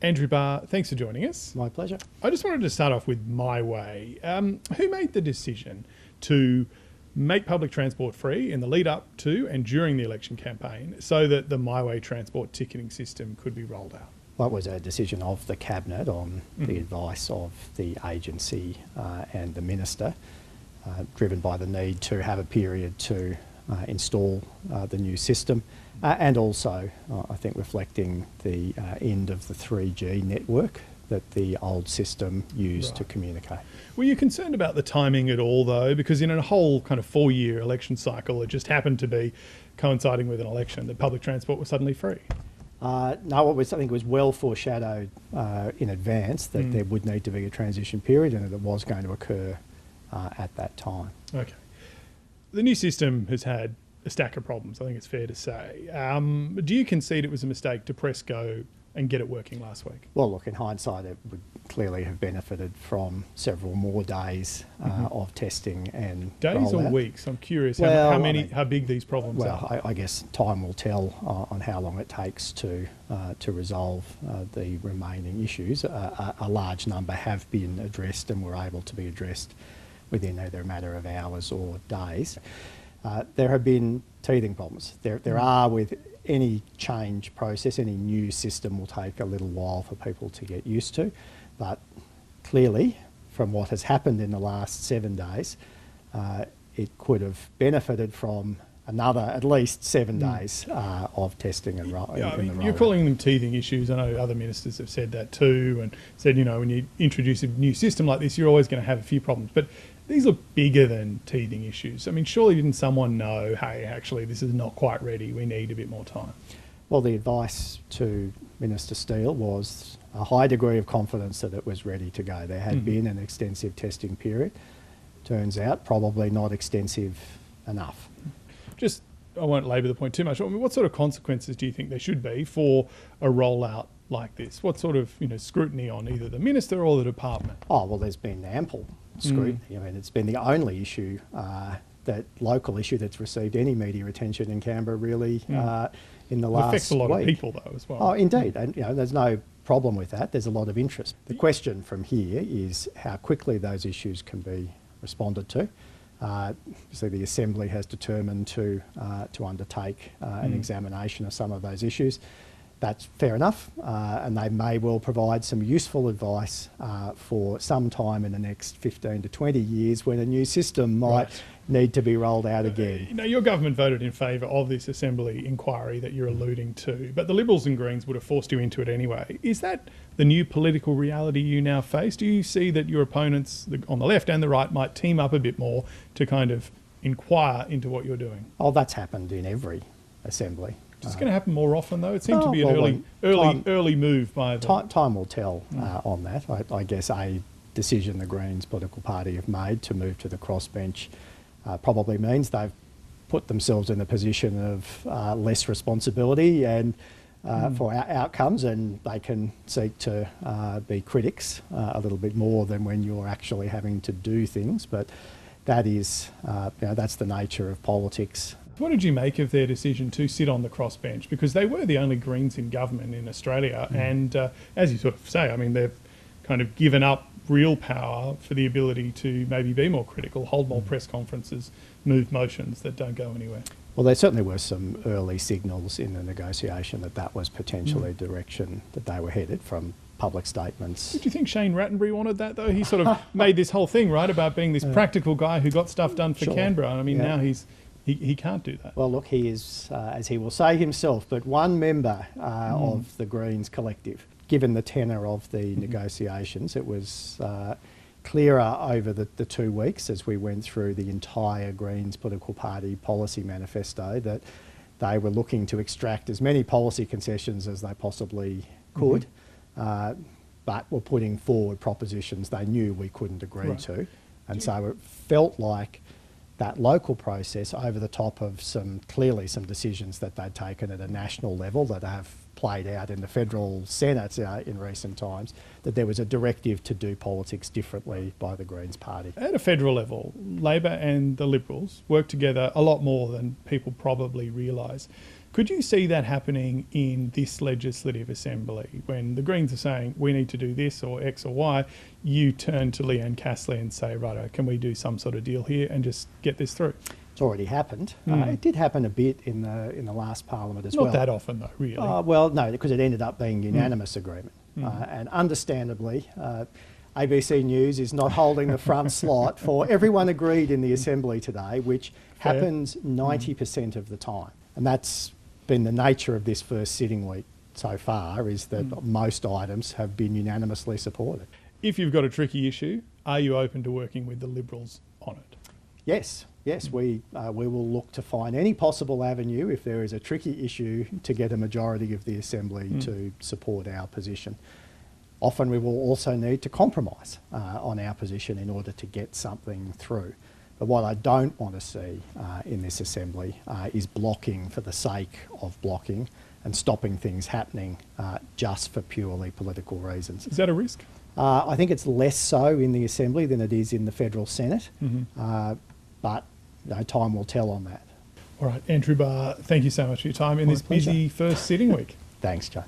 Andrew Barr, thanks for joining us. My pleasure. I just wanted to start off with MyWay. Who made the decision to make public transport free in the lead up to and during the election campaign so that the MyWay transport ticketing system could be rolled out? Well, it was a decision of the Cabinet on the advice of the agency and the Minister, driven by the need to have a period to install the new system and also, I think, reflecting the end of the 3G network that the old system used to communicate. Were you concerned about the timing at all, though? Because in a whole kind of 4-year election cycle, it just happened to be coinciding with an election that public transport was suddenly free. No, I think it was well foreshadowed in advance that there would need to be a transition period and that it was going to occur at that time. Okay. The new system has had a stack of problems, I think it's fair to say. Do you concede it was a mistake to press go and get it working last week? Well, look, in hindsight, it would clearly have benefited from several more days of testing and days rollout. or weeks? I'm curious how big these problems are. Well, I guess time will tell on how long it takes to resolve the remaining issues. A large number have been addressed and were able to be addressed within either a matter of hours or days. There have been teething problems. There are with any change process, any new system will take a little while for people to get used to. But clearly, from what has happened in the last 7 days, it could have benefited from another at least 7 days of testing and rolling. You're calling them teething issues. I know other ministers have said that too and said, you know, when you introduce a new system like this, you're always going to have a few problems. But these look bigger than teething issues. I mean, surely didn't someone know, hey, actually, this is not quite ready, we need a bit more time? Well, the advice to Minister Steele was a high degree of confidence that it was ready to go. There had been an extensive testing period. Turns out, probably not extensive enough. Just, I won't labour the point too much. I mean, what sort of consequences do you think there should be for a rollout like this? What sort of scrutiny on either the minister or the department? Oh, well, there's been ample scrutiny. I mean, it's been the only issue, that local issue that's received any media attention in Canberra really in the last week. It affects a lot of people though as well. Oh, indeed. And there's no problem with that. There's a lot of interest. The question from here is how quickly those issues can be responded to. Obviously, the Assembly has determined to undertake an examination of some of those issues. That's fair enough, and they may well provide some useful advice for some time in the next 15 to 20 years when a new system might need to be rolled out again. Your government voted in favour of this Assembly inquiry that you're alluding to, but the Liberals and Greens would have forced you into it anyway. Is that the new political reality you now face? Do you see that your opponents on the left and the right might team up a bit more to kind of inquire into what you're doing? Oh, that's happened in every Assembly. It's going to happen more often, though. It seemed to be an early move by the... Time will tell on that. I guess a decision the Greens political party have made to move to the crossbench probably means they've put themselves in a position of less responsibility and for outcomes, and they can seek to be critics a little bit more than when you're actually having to do things. But that is, that's the nature of politics. What did you make of their decision to sit on the crossbench? Because they were the only Greens in government in Australia, and as you sort of say, I mean, they've kind of given up real power for the ability to maybe be more critical, hold more press conferences, move motions that don't go anywhere. Well, there certainly were some early signals in the negotiation that was potentially the direction that they were headed from public statements. Did you think Shane Rattenbury wanted that, though? He sort of made this whole thing, right, about being this practical guy who got stuff done for Canberra. I mean, now he can't do that. Well, look, he is, as he will say himself, but one member of the Greens collective. Given the tenor of the negotiations, it was clearer over the 2 weeks as we went through the entire Greens political party policy manifesto that they were looking to extract as many policy concessions as they possibly could, but were putting forward propositions they knew we couldn't agree to. And so it felt like that local process over the top of some decisions that they'd taken at a national level that have played out in the federal Senate in recent times, that there was a directive to do politics differently by the Greens party. At a federal level, Labor and the Liberals work together a lot more than people probably realise. Could you see that happening in this legislative assembly when the Greens are saying we need to do this or X or Y, you turn to Leanne Castley and say, righto, can we do some sort of deal here and just get this through? It's already happened. It did happen a bit in the last parliament as well. Not that often though, really. Well, no, because it ended up being unanimous agreement. And understandably, ABC News is not holding the front slot for everyone agreed in the Assembly today, which happens 90% of the time. And that's been the nature of this first sitting week so far, is that most items have been unanimously supported. If you've got a tricky issue, are you open to working with the Liberals on it? Yes, we will look to find any possible avenue if there is a tricky issue to get a majority of the Assembly to support our position. Often we will also need to compromise on our position in order to get something through. But what I don't want to see in this Assembly is blocking for the sake of blocking and stopping things happening just for purely political reasons. Is that a risk? I think it's less so in the Assembly than it is in the Federal Senate, but time will tell on that. All right, Andrew Barr, thank you so much for your time in this busy first sitting week. Thanks, Joe.